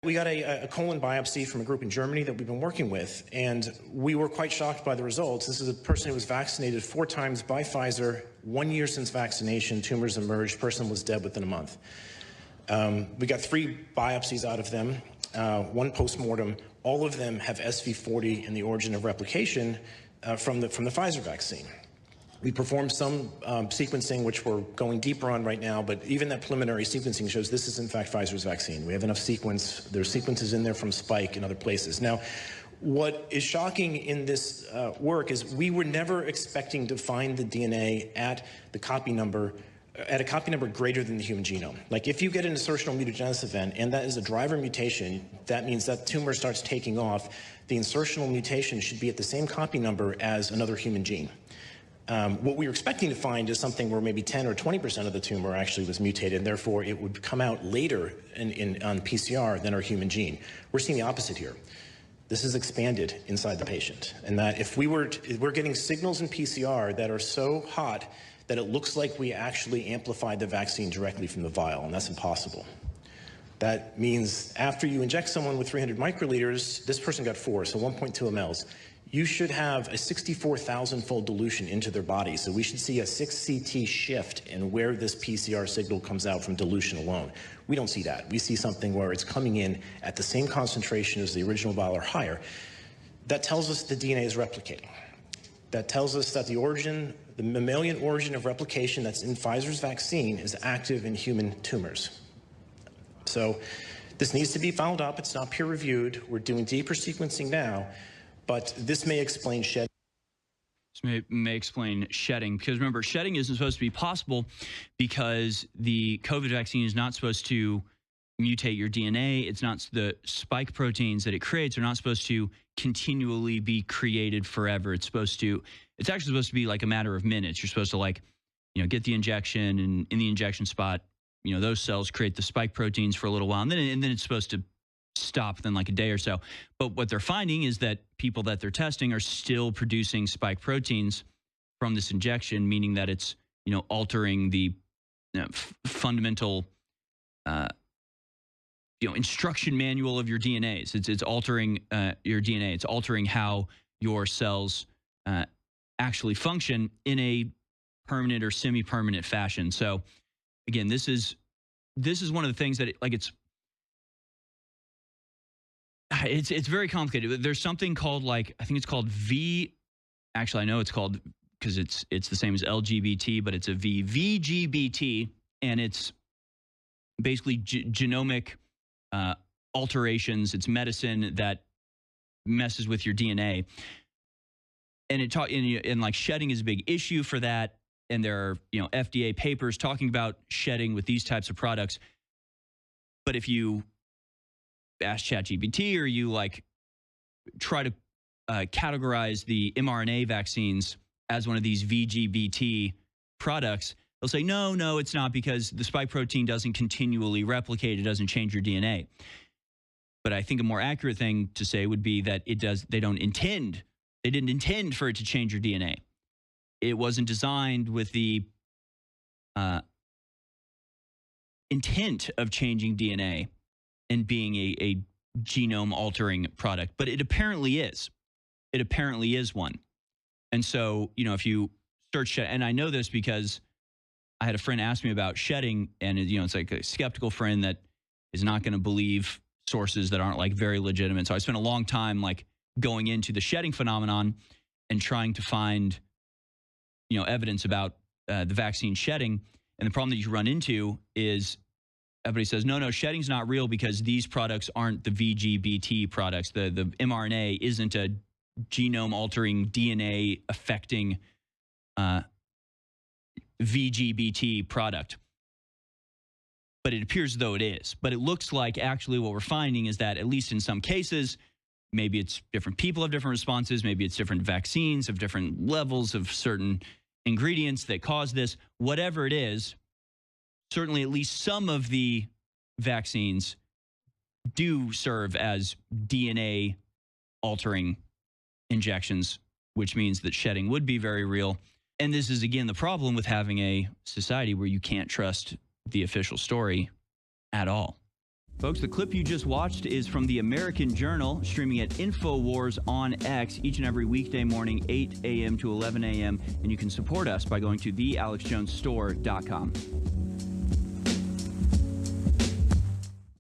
We got a colon biopsy from a group in Germany that we've been working with, and we were quite shocked by the results. This is a person who was vaccinated 4 times by Pfizer. 1 year since vaccination, tumors emerged. Person was dead within a month. We got 3 biopsies out of them, 1 postmortem. All of them have SV40 in the origin of replication from the Pfizer vaccine. We performed some sequencing, which we're going deeper on right now, but even that preliminary sequencing shows this is in fact Pfizer's vaccine. We have enough sequence. There's sequences in there from Spike and other places. Now, what is shocking in this work is we were never expecting to find the DNA at a copy number greater than the human genome. Like if you get an insertional mutagenesis event and that is a driver mutation, that means that tumor starts taking off. The insertional mutation should be at the same copy number as another human gene. What we were expecting to find is something where maybe 10 or 20% of the tumor actually was mutated, and therefore it would come out later on PCR than our human gene. We're seeing the opposite here. This is expanded inside the patient, and that if we're getting signals in PCR that are so hot that it looks like we actually amplified the vaccine directly from the vial, and that's impossible. That means after you inject someone with 300 microliters, this person got 4, so 1.2 mLs. You should have a 64,000-fold dilution into their body. So we should see a 6 CT shift in where this PCR signal comes out from dilution alone. We don't see that. We see something where it's coming in at the same concentration as the original vial or higher. That tells us the DNA is replicating. That tells us that the mammalian origin of replication that's in Pfizer's vaccine is active in human tumors. So this needs to be followed up. It's not peer-reviewed. We're doing deeper sequencing now. But this may explain shedding. This may explain shedding, because remember, shedding isn't supposed to be possible because the COVID vaccine is not supposed to mutate your DNA. It's not, the spike proteins that it creates are not supposed to continually be created forever. It's actually supposed to be like a matter of minutes. You're supposed to, like, get the injection, and in the injection spot, those cells create the spike proteins for a little while, and then it's supposed to stop within like a day or so. But what they're finding is that people that they're testing are still producing spike proteins from this injection, meaning that it's altering the fundamental instruction manual of your DNAs. It's altering your DNA. It's altering how your cells actually function in a permanent or semi-permanent fashion. So again, this is one of the things that it's very complicated. There's something called, like, I think it's called actually I know it's called, because it's the same as LGBT, but it's a VGBT, and it's basically genomic alterations. It's medicine that messes with your DNA, and like shedding is a big issue for that. And there are FDA papers talking about shedding with these types of products. But if you ask ChatGPT, or you try to categorize the mRNA vaccines as one of these VGBT products, they'll say, no, it's not, because the spike protein doesn't continually replicate. It doesn't change your DNA. But I think a more accurate thing to say would be that it does. They didn't intend for it to change your DNA. It wasn't designed with the intent of changing DNA and being a genome altering product, but it apparently is. It apparently is one. And so, if you search, and I know this because I had a friend ask me about shedding, and it's like a skeptical friend that is not going to believe sources that aren't very legitimate. So I spent a long time going into the shedding phenomenon and trying to find evidence about the vaccine shedding. And the problem that you run into is everybody says, no, shedding's not real because these products aren't the VGBT products. The mRNA isn't a genome-altering, DNA-affecting VGBT product. But it appears as though it is. But it looks like actually what we're finding is that, at least in some cases, maybe it's different people have different responses, maybe it's different vaccines of different levels of certain ingredients that cause this. Whatever it is, certainly at least some of the vaccines do serve as DNA altering injections, which means that shedding would be very real. And this is, again, the problem with having a society where you can't trust the official story at all. Folks, the clip you just watched is from the American Journal, streaming at InfoWars on X each and every weekday morning, 8 a.m. to 11 a.m. And you can support us by going to thealexjonesstore.com.